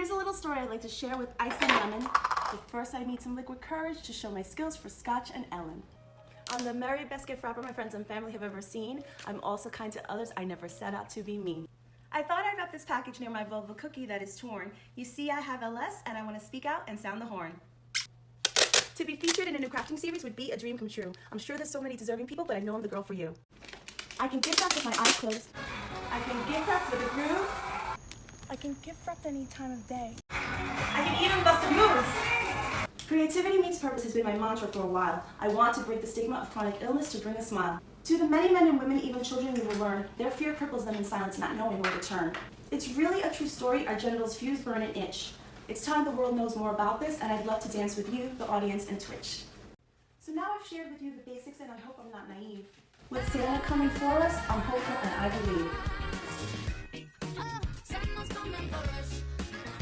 Here's a little story I'd like to share with Ice and Lemon. But first I need some liquid courage to show my skills for Scotch and Ellen. I'm the merry best gift wrapper my friends and family have ever seen. I'm also kind to others. I never set out to be mean. I thought I'd wrap this package near my vulva cookie that is torn. You see, I have LS and I want to speak out and sound the horn. To be featured in a new crafting series would be a dream come true. I'm sure there's so many deserving people, but I know I'm the girl for you. I can gift wrap with my eyes closed. I can gift wrap with a groove. I can gift wrap any time of day. I can even bust a move. Creativity meets purpose has been my mantra for a while. I want to break the stigma of chronic illness to bring a smile. To the many men and women, even children, who will learn, their fear cripples them in silence, not knowing where to turn. It's really a true story. Our genitals fuse, burn, and itch. It's time the world knows more about this, and I'd love to dance with you, the audience, and Twitch. So now I've shared with you the basics, and I hope I'm not naive. With Santa coming for us, I'm hopeful and I believe.